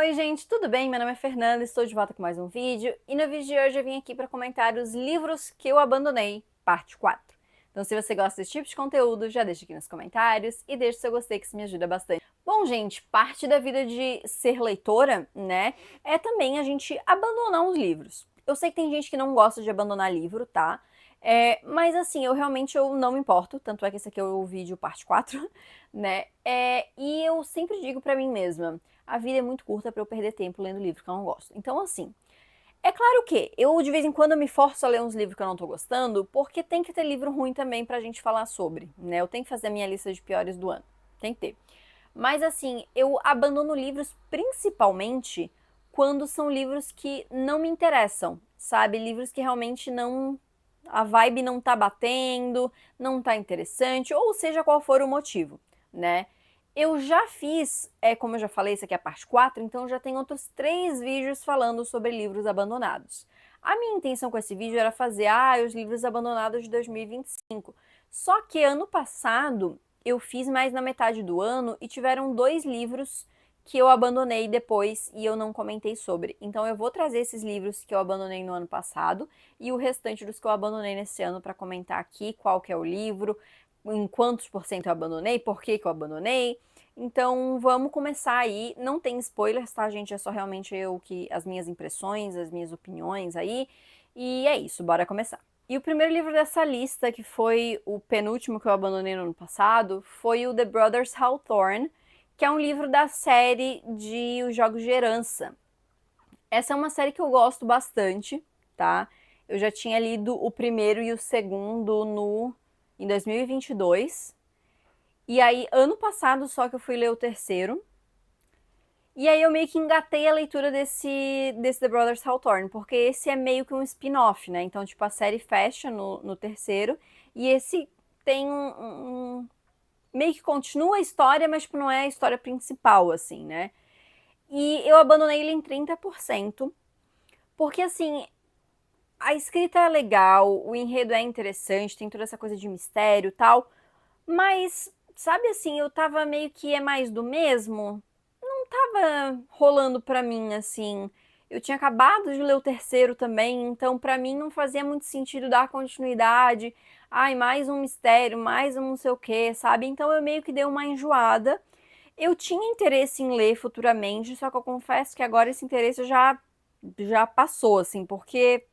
Oi gente, tudo bem? Meu nome é Fernanda, estou de volta com mais um vídeo e no vídeo de hoje eu vim aqui para comentar os livros que eu abandonei, parte 4. Então se você gosta desse tipo de conteúdo, já deixa aqui nos comentários e deixa o seu gostei que isso me ajuda bastante. Bom gente, parte da vida de ser leitora, né, é também a gente abandonar os livros. Eu sei que tem gente que não gosta de abandonar livro, tá? Mas assim, eu não me importo, tanto é que esse aqui é o vídeo parte 4, né? E eu sempre digo pra mim mesma, a vida é muito curta pra eu perder tempo lendo livro que eu não gosto. Então assim, é claro que eu de vez em quando me forço a ler uns livros que eu não tô gostando, porque tem que ter livro ruim também pra gente falar sobre, né? Eu tenho que fazer a minha lista de piores do ano, tem que ter. Mas assim, eu abandono livros principalmente quando são livros que não me interessam, sabe? Livros que realmente não. A vibe não tá batendo, não tá interessante, ou seja qual for o motivo, né? Eu já fiz, como eu já falei, isso aqui é a parte 4, então já tem outros 3 vídeos falando sobre livros abandonados. A minha intenção com esse vídeo era fazer, os livros abandonados de 2025. Só que ano passado eu fiz mais na metade do ano e tiveram 2 livros que eu abandonei depois e eu não comentei sobre. Então eu vou trazer esses livros que eu abandonei no ano passado e o restante dos que eu abandonei nesse ano para comentar aqui qual que é o livro, em quantos por cento eu abandonei, por que que eu abandonei. Então vamos começar aí. Não tem spoilers, tá, gente? É só realmente as minhas impressões, as minhas opiniões aí. E é isso, bora começar. E o primeiro livro dessa lista, que foi o penúltimo que eu abandonei no ano passado, foi o The Brothers Hawthorne, que é um livro da série de Os Jogos de Herança. Essa é uma série que eu gosto bastante, tá? Eu já tinha lido o primeiro e o segundo em 2022. E aí, ano passado, só que eu fui ler o terceiro. E aí eu meio que engatei a leitura desse The Brothers Hawthorne, porque esse é meio que um spin-off, né? Então, tipo, a série fecha no terceiro, e esse tem meio que continua a história, mas tipo, não é a história principal, assim, né? E eu abandonei ele em 30%, porque assim, a escrita é legal, o enredo é interessante, tem toda essa coisa de mistério e tal, mas, sabe assim, eu tava meio que é mais do mesmo? Não tava rolando pra mim, assim. Eu tinha acabado de ler o terceiro também, então pra mim não fazia muito sentido dar continuidade. Ai, mais um mistério, mais um não sei o que, sabe? Então eu meio que dei uma enjoada. Eu tinha interesse em ler futuramente, só que eu confesso que agora esse interesse já passou, assim, porque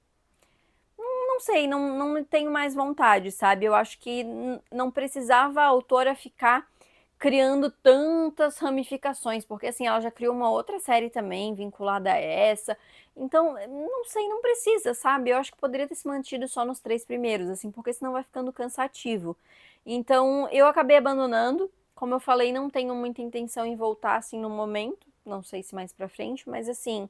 não sei, não tenho mais vontade, sabe? Eu acho que não precisava a autora ficar criando tantas ramificações, porque assim, ela já criou uma outra série também vinculada a essa. Então, não sei, não precisa, sabe? Eu acho que poderia ter se mantido só nos 3 primeiros, assim, porque senão vai ficando cansativo. Então, eu acabei abandonando. Como eu falei, não tenho muita intenção em voltar assim no momento. Não sei se mais pra frente, mas assim,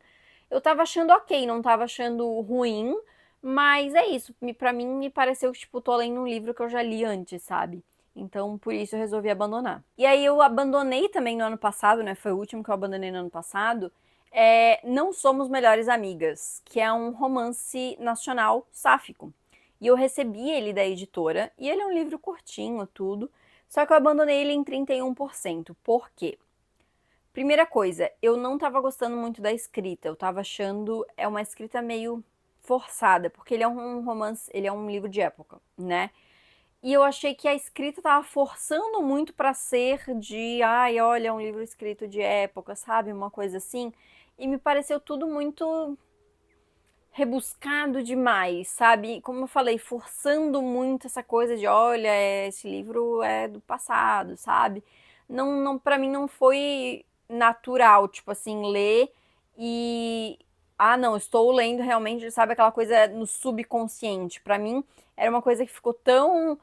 eu tava achando ok, não tava achando ruim, mas é isso, pra mim me pareceu que, tipo, tô lendo um livro que eu já li antes, sabe? Então, por isso eu resolvi abandonar. E aí eu abandonei também no ano passado, né? Foi o último que eu abandonei no ano passado. Não Somos Melhores Amigas, que é um romance nacional sáfico. E eu recebi ele da editora, e ele é um livro curtinho, tudo. Só que eu abandonei ele em 31%. Por quê? Primeira coisa, eu não tava gostando muito da escrita. Eu tava achando uma escrita meio forçada, porque ele é um romance, ele é um livro de época, né? E eu achei que a escrita tava forçando muito pra ser de, ai, olha, é um livro escrito de época, sabe? Uma coisa assim. E me pareceu tudo muito rebuscado demais, sabe? Como eu falei, forçando muito essa coisa de, olha, esse livro é do passado, sabe? Não, para mim não foi natural, tipo assim, ler e não, estou lendo realmente, sabe aquela coisa no subconsciente. Pra mim era uma coisa que ficou tão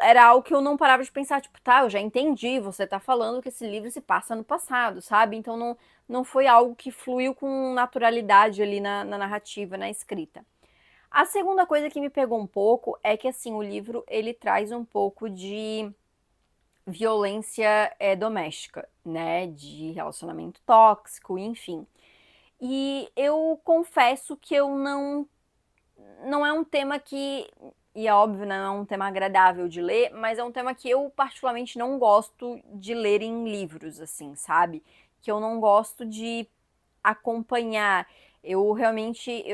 era algo que eu não parava de pensar, tipo, tá, eu já entendi, você tá falando que esse livro se passa no passado, sabe? Então não foi algo que fluiu com naturalidade ali na narrativa, na escrita. A segunda coisa que me pegou um pouco é que, assim, o livro, ele traz um pouco de violência doméstica, né? De relacionamento tóxico, enfim. E eu confesso que eu não é um tema que, e é óbvio, não é um tema agradável de ler, mas é um tema que eu particularmente não gosto de ler em livros, assim, sabe? que eu não gosto de acompanhar. Eu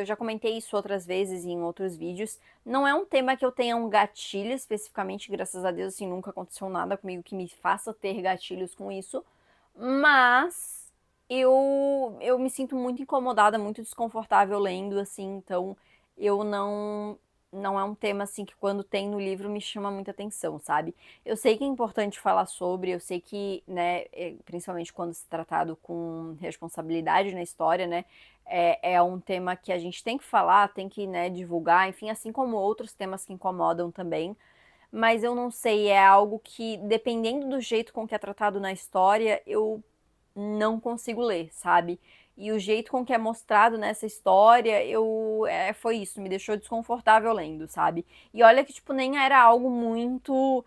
já comentei isso outras vezes em outros vídeos. Não é um tema que eu tenha um gatilho especificamente, graças a Deus, assim, nunca aconteceu nada comigo que me faça ter gatilhos com isso. Mas eu me sinto muito incomodada, muito desconfortável lendo, assim, então eu não é um tema assim que quando tem no livro me chama muita atenção, sabe? Eu sei que é importante falar sobre, eu sei que, né, principalmente quando se tratado com responsabilidade na história, né, é um tema que a gente tem que falar, tem que, né, divulgar, enfim, assim como outros temas que incomodam também. Mas eu não sei, é algo que, dependendo do jeito com que é tratado na história, eu não consigo ler, sabe? E o jeito com que é mostrado nessa história, foi isso, me deixou desconfortável lendo, sabe? E olha que, tipo, nem era algo muito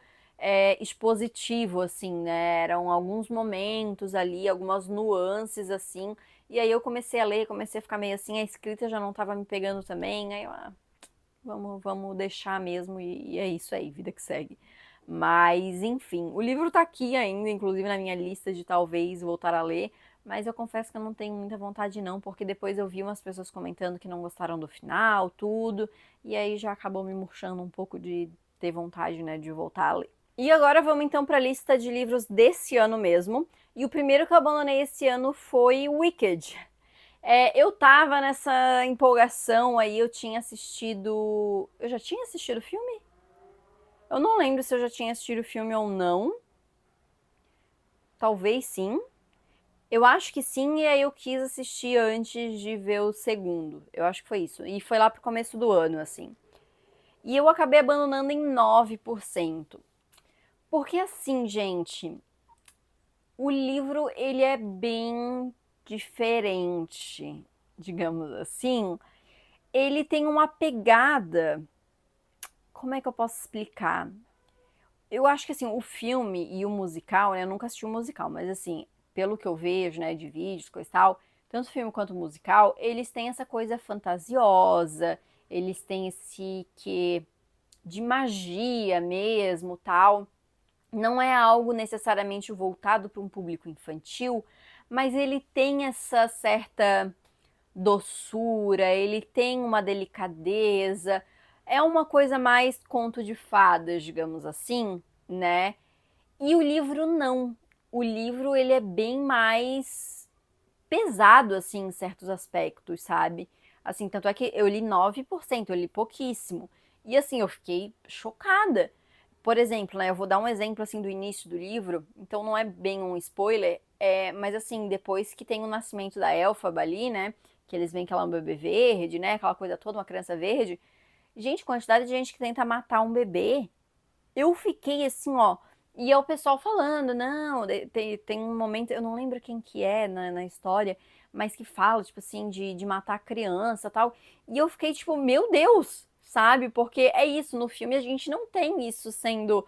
expositivo, assim, né? Eram alguns momentos ali, algumas nuances, assim. E aí eu comecei a ler, comecei a ficar meio assim, a escrita já não tava me pegando também. Aí eu, vamos deixar mesmo, e é isso aí, vida que segue. Mas, enfim, o livro tá aqui ainda, inclusive na minha lista de talvez voltar a ler, mas eu confesso que eu não tenho muita vontade não, porque depois eu vi umas pessoas comentando que não gostaram do final, tudo, e aí já acabou me murchando um pouco de ter vontade, né, de voltar a ler. E agora vamos então para a lista de livros desse ano mesmo, e o primeiro que eu abandonei esse ano foi Wicked. Eu tava nessa empolgação aí, eu tinha assistido. Eu já tinha assistido o filme? Eu não lembro se eu já tinha assistido o filme ou não. Talvez sim. Eu acho que sim, e aí eu quis assistir antes de ver o segundo. Eu acho que foi isso. E foi lá pro começo do ano, assim. E eu acabei abandonando em 9%. Porque assim, gente, o livro ele é bem diferente, digamos assim. Ele tem uma pegada. Como é que eu posso explicar? Eu acho que assim, o filme e o musical, né? Eu nunca assisti o musical, mas assim, pelo que eu vejo, né, de vídeos, coisa e tal, tanto o filme quanto o musical, eles têm essa coisa fantasiosa, eles têm esse que de magia mesmo, tal. Não é algo necessariamente voltado para um público infantil, mas ele tem essa certa doçura, ele tem uma delicadeza, é uma coisa mais conto de fadas, digamos assim, né? E o livro não. O livro ele é bem mais pesado assim em certos aspectos, sabe? Assim, tanto é que eu li 9%, eu li pouquíssimo. E assim, eu fiquei chocada. Por exemplo, né, eu vou dar um exemplo assim do início do livro, então não é bem um spoiler, mas assim, depois que tem o nascimento da Elphaba ali, né, que eles veem que ela é um bebê verde, né, aquela coisa toda, uma criança verde, gente, quantidade de gente que tenta matar um bebê, eu fiquei assim, ó, e é o pessoal falando, não, tem um momento, eu não lembro quem que é na história, mas que fala, tipo assim, de matar a criança e tal, e eu fiquei tipo, meu Deus, sabe? Porque é isso, no filme a gente não tem isso sendo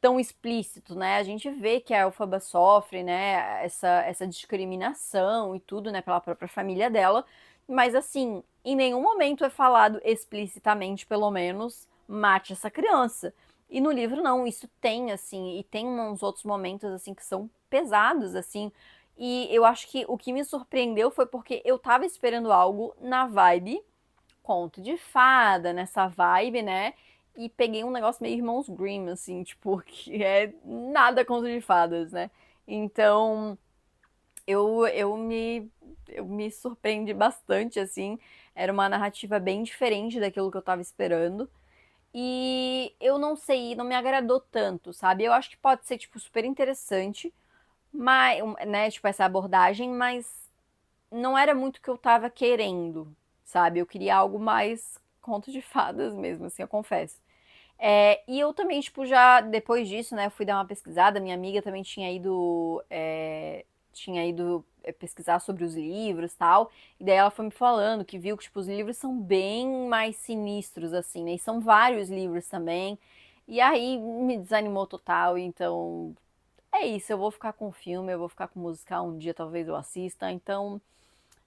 tão explícito, né? A gente vê que a Elphaba sofre, né, essa discriminação e tudo, né, pela própria família dela, mas assim, em nenhum momento é falado explicitamente, pelo menos, mate essa criança. E no livro não, isso tem assim, e tem uns outros momentos assim que são pesados assim. E eu acho que o que me surpreendeu foi porque eu tava esperando algo na vibe conto de fada, nessa vibe, né? E peguei um negócio meio Irmãos Grimm, assim, tipo, que é nada conto de fadas, né? Então, eu, eu me, eu me surpreendi bastante, assim. Era uma narrativa bem diferente daquilo que eu tava esperando. E eu não sei, não me agradou tanto, sabe? Eu acho que pode ser, tipo, super interessante, mas, né, tipo, essa abordagem, mas não era muito o que eu tava querendo, sabe? Eu queria algo mais conto de fadas mesmo, assim, eu confesso. E eu também, tipo, já depois disso, né, eu fui dar uma pesquisada, minha amiga também tinha ido pesquisar sobre os livros e tal, e daí ela foi me falando que viu que, tipo, os livros são bem mais sinistros, assim, né, e são vários livros também, e aí me desanimou total, então é isso, eu vou ficar com o filme, eu vou ficar com o musical, um dia talvez eu assista, então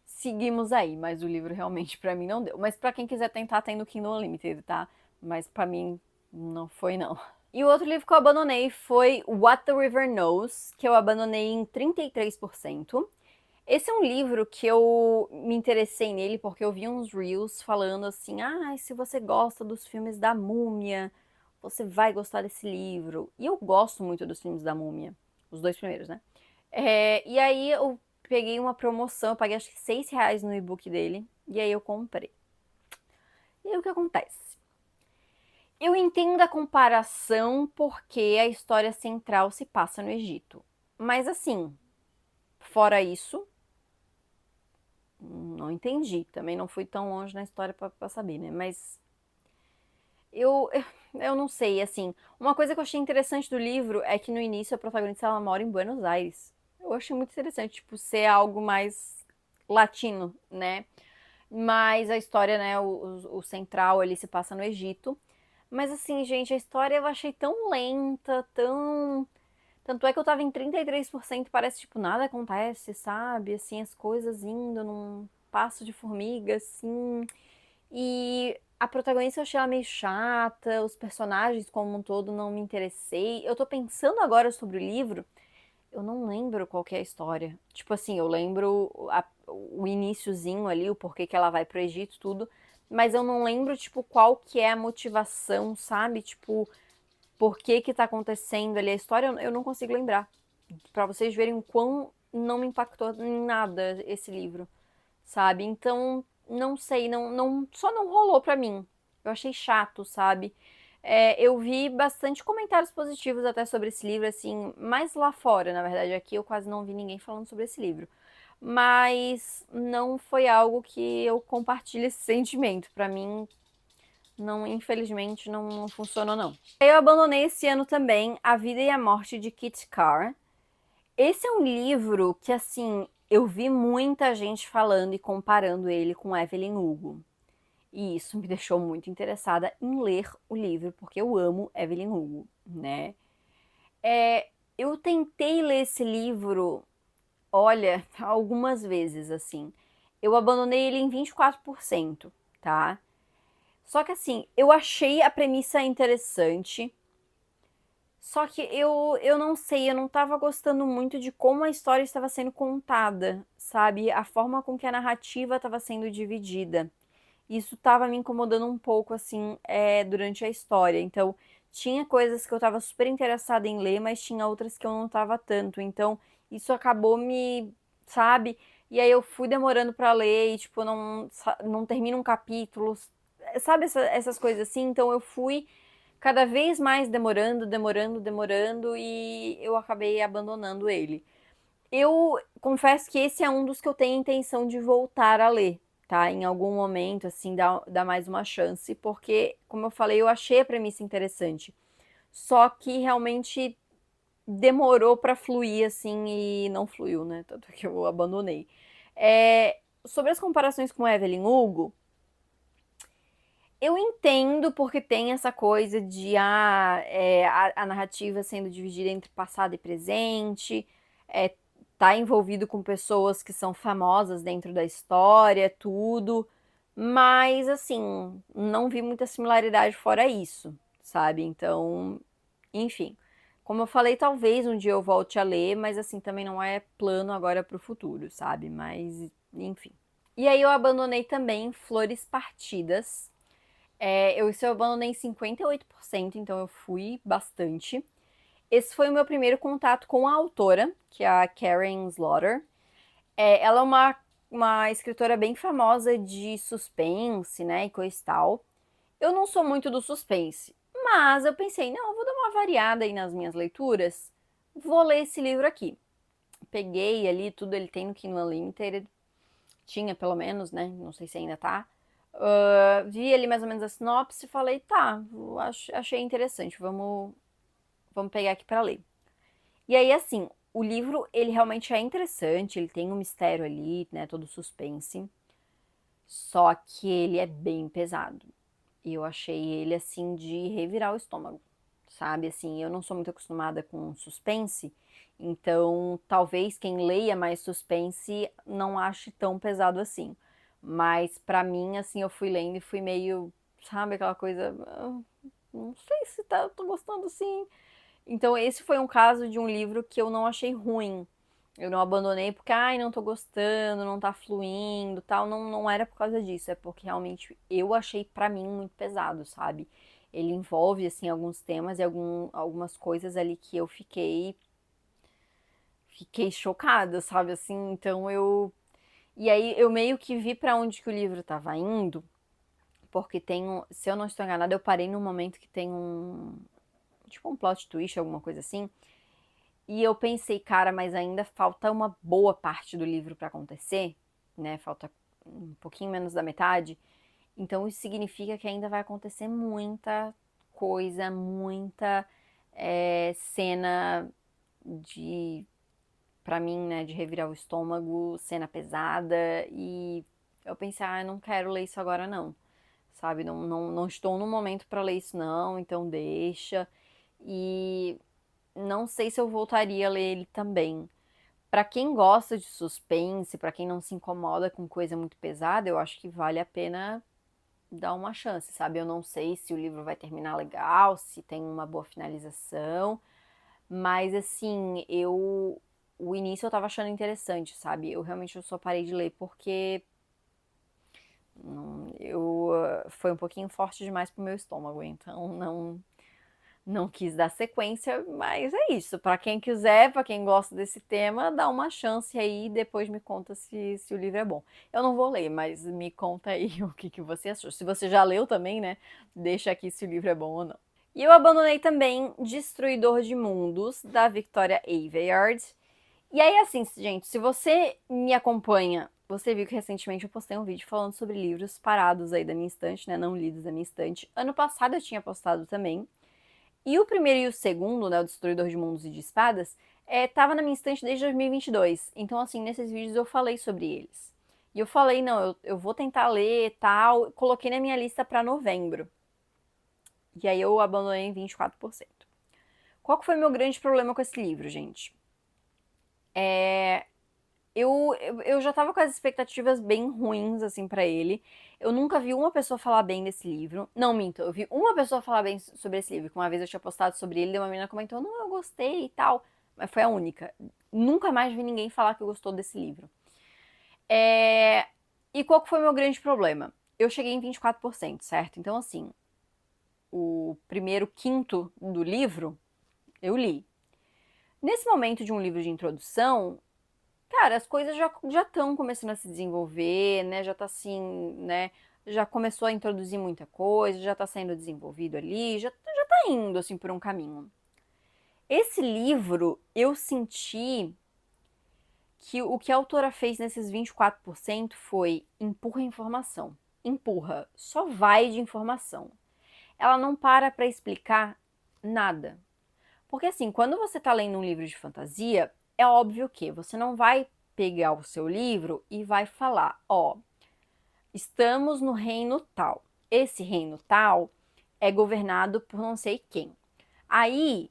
seguimos aí, mas o livro realmente pra mim não deu. Mas pra quem quiser tentar, tem no Kindle Unlimited, tá? Mas pra mim não foi não. E o outro livro que eu abandonei foi What the River Knows, que eu abandonei em 33%. Esse é um livro que eu me interessei nele porque eu vi uns reels falando assim: ah, se você gosta dos filmes da Múmia, você vai gostar desse livro. E eu gosto muito dos filmes da Múmia, os dois primeiros, né? E aí eu peguei uma promoção, eu paguei acho que R$ 6 no e-book dele, e aí eu comprei. E aí o que acontece? Eu entendo a comparação porque a história central se passa no Egito. Mas assim, fora isso, não entendi. Também não fui tão longe na história pra saber, né? Mas eu, eu não sei, assim. Uma coisa que eu achei interessante do livro é que no início a protagonista ela mora em Buenos Aires. Eu achei muito interessante, tipo, ser algo mais latino, né? Mas a história, né, o central ali se passa no Egito. Mas assim, gente, a história eu achei tão lenta, tão. Tanto é que eu tava em 33%, parece tipo nada acontece, sabe? Assim, as coisas indo num passo de formiga, assim. E a protagonista eu achei ela meio chata, os personagens como um todo não me interessei. Eu tô pensando agora sobre o livro, eu não lembro qual que é a história. Tipo assim, eu lembro o iniciozinho ali, o porquê que ela vai pro Egito, tudo. Mas eu não lembro, tipo, qual que é a motivação, sabe? Tipo, por que que tá acontecendo ali a história, eu não consigo lembrar. Pra vocês verem o quão não me impactou em nada esse livro, sabe? Então, não sei, só não rolou pra mim. Eu achei chato, sabe? Eu vi bastante comentários positivos até sobre esse livro, assim, mais lá fora, na verdade. Aqui eu quase não vi ninguém falando sobre esse livro. Mas não foi algo que eu compartilhe esse sentimento. Pra mim, não, infelizmente, não funcionou, não. Eu abandonei esse ano também A Vida e a Morte de Kit Carr. Esse é um livro que, assim, eu vi muita gente falando e comparando ele com Evelyn Hugo. E isso me deixou muito interessada em ler o livro, porque eu amo Evelyn Hugo, né? Eu tentei ler esse livro, olha, algumas vezes, assim. Eu abandonei ele em 24%, tá? Só que, assim, eu achei a premissa interessante. Só que eu não sei, eu não tava gostando muito de como a história estava sendo contada, sabe? A forma com que a narrativa estava sendo dividida. Isso tava me incomodando um pouco, assim, durante a história. Então, tinha coisas que eu tava super interessada em ler, mas tinha outras que eu não tava tanto. Então, isso acabou me, sabe? E aí eu fui demorando pra ler e, tipo, não termina um capítulo, sabe essas coisas assim? Então, eu fui cada vez mais demorando e eu acabei abandonando ele. Eu confesso que esse é um dos que eu tenho intenção de voltar a ler, tá? Em algum momento, assim, dar mais uma chance, porque, como eu falei, eu achei a premissa interessante. Só que realmente demorou pra fluir, assim, e não fluiu, né? Tanto que eu abandonei. Sobre as comparações com Evelyn Hugo, eu entendo porque tem essa coisa de a narrativa sendo dividida entre passado e presente, tá envolvido com pessoas que são famosas dentro da história, tudo, mas assim, não vi muita similaridade fora isso, sabe? Então, enfim, como eu falei, talvez um dia eu volte a ler, mas assim, também não é plano agora pro futuro, sabe? Mas, enfim. E aí eu abandonei também Flores Partidas, eu abandonei em 58%, então eu fui bastante. Esse foi o meu primeiro contato com a autora, que é a Karen Slaughter. Ela é uma escritora bem famosa de suspense, né, e coisa e tal. Eu não sou muito do suspense, mas eu pensei, não, eu vou dar uma variada aí nas minhas leituras. Vou ler esse livro aqui. Peguei ali tudo, ele tem no Kindle Unlimited, tinha pelo menos, né? Não sei se ainda tá. Vi ali mais ou menos a sinopse e falei, tá, achei interessante, vamos pegar aqui pra ler. E aí, assim, o livro, ele realmente é interessante, ele tem um mistério ali, né, todo suspense, só que ele é bem pesado. E eu achei ele, assim, de revirar o estômago, sabe? Assim, eu não sou muito acostumada com suspense, então talvez quem leia mais suspense não ache tão pesado assim. Mas pra mim, assim, eu fui lendo e fui meio, sabe, aquela coisa. não sei se tô gostando sim. Então esse foi um caso de um livro que eu não achei ruim. Eu não abandonei porque, ai, não tô gostando, não tá fluindo, tal. Não, não era por causa disso, é porque realmente eu achei pra mim muito pesado, sabe? Ele envolve, assim, alguns temas e algumas coisas ali que eu fiquei chocada, sabe? Assim, então eu. E aí eu meio que vi pra onde que o livro tava indo, porque tem um. Se eu não estou enganada, eu parei no momento que tem um. Tipo um plot twist, alguma coisa assim. E eu pensei, cara, mas ainda falta uma boa parte do livro pra acontecer, né? Falta um pouquinho menos da metade. Então isso significa que ainda vai acontecer muita coisa, muita cena de, pra mim, né, de revirar o estômago, cena pesada. E eu pensei, ah, eu não quero ler isso agora não, sabe? Não estou no momento pra ler isso não, então deixa. E não sei se eu voltaria a ler ele também. Pra quem gosta de suspense, pra quem não se incomoda com coisa muito pesada, eu acho que vale a pena dar uma chance, sabe? Eu não sei se o livro vai terminar legal, se tem uma boa finalização, mas assim, o início eu tava achando interessante, sabe? Eu só parei de ler porque foi um pouquinho forte demais pro meu estômago, então não quis dar sequência, mas é isso. Pra quem quiser, pra quem gosta desse tema, dá uma chance aí e depois me conta se o livro é bom. Eu não vou ler, mas me conta aí o que você achou. Se você já leu também, né? Deixa aqui se o livro é bom ou não. E eu abandonei também Destruidor de Mundos, da Victoria Aveyard. E aí, assim, gente, se você me acompanha, você viu que recentemente eu postei um vídeo falando sobre livros parados aí da minha estante, né? Não lidos da minha estante. Ano passado eu tinha postado também. E o primeiro e o segundo, né, o Destruidor de Mundos e de Espadas, tava na minha estante desde 2022. Então, assim, nesses vídeos eu falei sobre eles. E eu falei, não, eu vou tentar ler e tal. Coloquei na minha lista para novembro. E aí eu abandonei em 24%. Qual que foi o meu grande problema com esse livro, gente? Eu já tava com as expectativas bem ruins, assim, pra ele. Eu nunca vi uma pessoa falar bem desse livro. Não, minto, eu vi uma pessoa falar bem sobre esse livro, que uma vez eu tinha postado sobre ele, e uma menina comentou, não, eu gostei e tal. Mas foi a única. Nunca mais vi ninguém falar que gostou desse livro. E qual que foi o meu grande problema? Eu cheguei em 24%, certo? Então, assim, o primeiro quinto do livro, eu li. Nesse momento de um livro de introdução, cara, as coisas já estão começando a se desenvolver, né? Já tá assim, né? Já começou a introduzir muita coisa, já tá sendo desenvolvido ali, já tá indo assim por um caminho. Esse livro, eu senti que o que a autora fez nesses 24% foi empurra informação. Empurra, só vai de informação. Ela não para explicar nada. Porque assim, quando você tá lendo um livro de fantasia, é óbvio que você não vai pegar o seu livro e vai falar, ó, estamos no reino tal. Esse reino tal é governado por não sei quem. Aí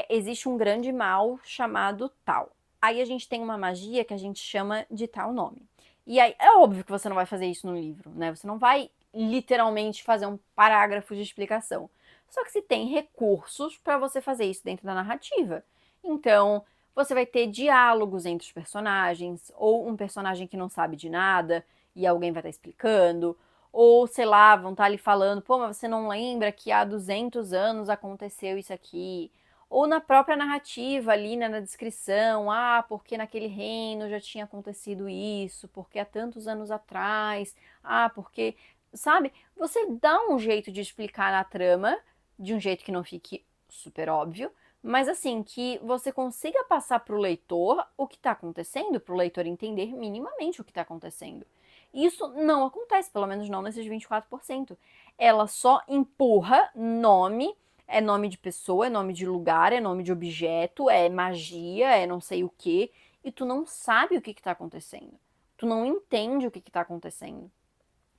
existe um grande mal chamado tal. Aí a gente tem uma magia que a gente chama de tal nome. E aí é óbvio que você não vai fazer isso no livro, né? Você não vai literalmente fazer um parágrafo de explicação. Só que se tem recursos para você fazer isso dentro da narrativa. Então, você vai ter diálogos entre os personagens, ou um personagem que não sabe de nada e alguém vai estar explicando, ou sei lá, vão estar ali falando, pô, mas você não lembra que há 200 anos aconteceu isso aqui? Ou na própria narrativa ali, né, na descrição, ah, porque naquele reino já tinha acontecido isso, porque há tantos anos atrás, ah, porque, sabe? Você dá um jeito de explicar na trama, de um jeito que não fique super óbvio, mas assim, que você consiga passar para o leitor o que está acontecendo, para o leitor entender minimamente o que está acontecendo. Isso não acontece, pelo menos não nesses 24%. Ela só empurra nome, é nome de pessoa, é nome de lugar, é nome de objeto, é magia, é não sei o que, e tu não sabe o que está acontecendo. Tu não entende o que está acontecendo.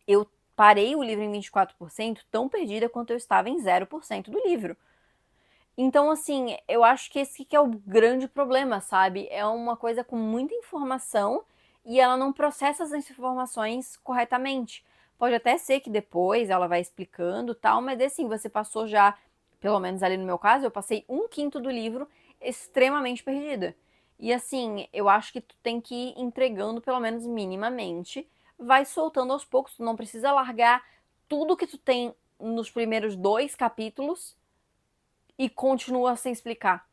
Eu parei o livro em 24% tão perdida quanto eu estava em 0% do livro. Então, assim, eu acho que esse que é o grande problema, sabe? É uma coisa com muita informação e ela não processa as informações corretamente. Pode até ser que depois ela vai explicando tal, mas assim, você passou já, pelo menos ali no meu caso, eu passei 1/5 do livro extremamente perdida. E assim, eu acho que tu tem que ir entregando pelo menos minimamente, vai soltando aos poucos, tu não precisa largar tudo que tu tem nos primeiros 2 capítulos e continua sem explicar,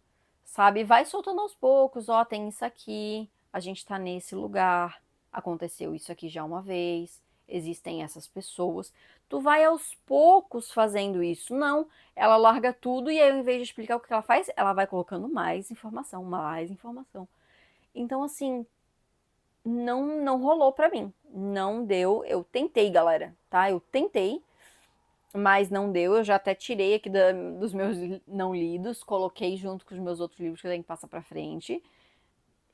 sabe? Vai soltando aos poucos, ó, tem isso aqui, a gente tá nesse lugar, aconteceu isso aqui já uma vez, existem essas pessoas. Tu vai aos poucos fazendo isso. Não, ela larga tudo e aí, ao invés de explicar o que ela faz, ela vai colocando mais informação, mais informação. Então, assim, não rolou pra mim. Não deu. Eu tentei, galera, tá? Eu tentei, mas não deu. Eu já até tirei aqui dos meus não lidos, coloquei junto com os meus outros livros que eu tenho que passar pra frente.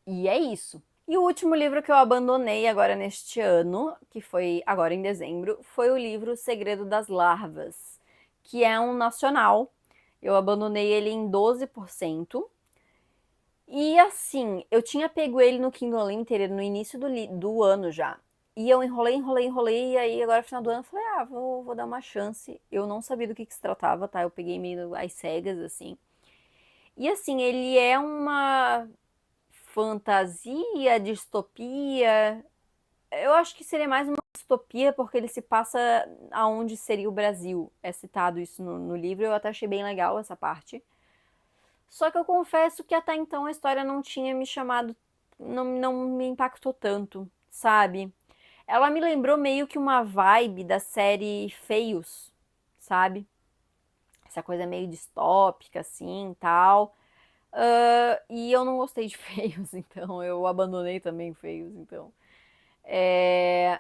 E é isso. E o último livro que eu abandonei agora neste ano, que foi agora em dezembro, foi o livro O Segredo das Larvas, que é um nacional. Eu abandonei ele em 12%. E assim, eu tinha pego ele no Kindle Unlimited no início do ano já. E eu enrolei, e aí agora no final do ano eu falei, vou dar uma chance. Eu não sabia do que se tratava, tá? Eu peguei meio às cegas, assim. E assim, ele é uma fantasia, distopia. Eu acho que seria mais uma distopia, porque ele se passa aonde seria o Brasil. É citado isso no livro, eu até achei bem legal essa parte. Só que eu confesso que até então a história não tinha me chamado, não me impactou tanto, sabe? Ela me lembrou meio que uma vibe da série Feios, sabe? Essa coisa meio distópica, assim, tal. E eu não gostei de Feios, então eu abandonei também Feios, então. É...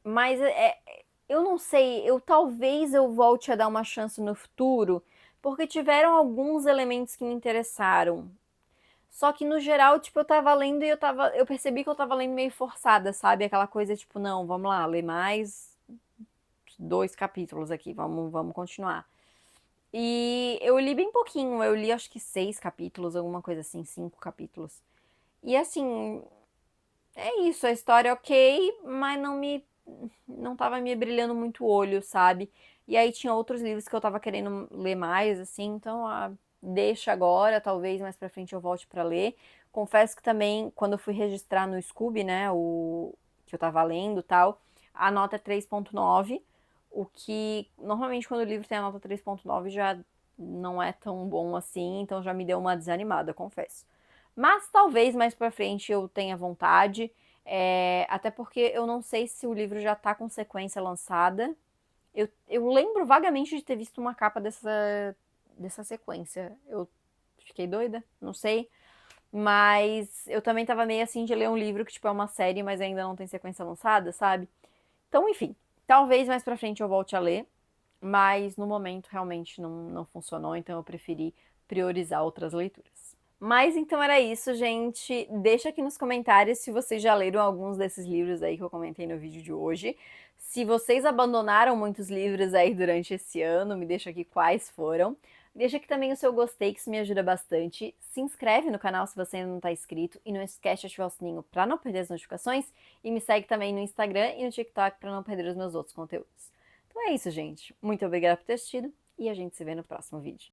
Mas eu não sei, talvez eu volte a dar uma chance no futuro, porque tiveram alguns elementos que me interessaram. Só que no geral, tipo, eu tava lendo e eu percebi que eu tava lendo meio forçada, sabe? Aquela coisa tipo, não, vamos lá, ler mais 2 capítulos aqui, vamos continuar. E eu li bem pouquinho, eu li acho que 6 capítulos, alguma coisa assim, 5 capítulos. E assim, é isso, a história é ok, mas não tava me brilhando muito o olho, sabe? E aí tinha outros livros que eu tava querendo ler mais, assim, então deixa agora, talvez mais pra frente eu volte pra ler. Confesso que também, quando eu fui registrar no Scooby, né, o que eu tava lendo e tal, a nota é 3,9, o que normalmente quando o livro tem a nota 3,9 já não é tão bom assim, então já me deu uma desanimada, confesso. Mas talvez mais pra frente eu tenha vontade. Até porque eu não sei se o livro já tá com sequência lançada. Eu lembro vagamente de ter visto uma capa dessa sequência. Eu fiquei doida? Não sei. Mas eu também tava meio assim de ler um livro que, tipo, é uma série, mas ainda não tem sequência lançada, sabe? Então, enfim. Talvez mais pra frente eu volte a ler. Mas no momento realmente não funcionou, então eu preferi priorizar outras leituras. Mas então era isso, gente. Deixa aqui nos comentários se vocês já leram alguns desses livros aí que eu comentei no vídeo de hoje. Se vocês abandonaram muitos livros aí durante esse ano, me deixa aqui quais foram. Deixa aqui também o seu gostei, que isso me ajuda bastante. Se inscreve no canal se você ainda não está inscrito. E não esquece de ativar o sininho para não perder as notificações. E me segue também no Instagram e no TikTok para não perder os meus outros conteúdos. Então é isso, gente. Muito obrigada por ter assistido e a gente se vê no próximo vídeo.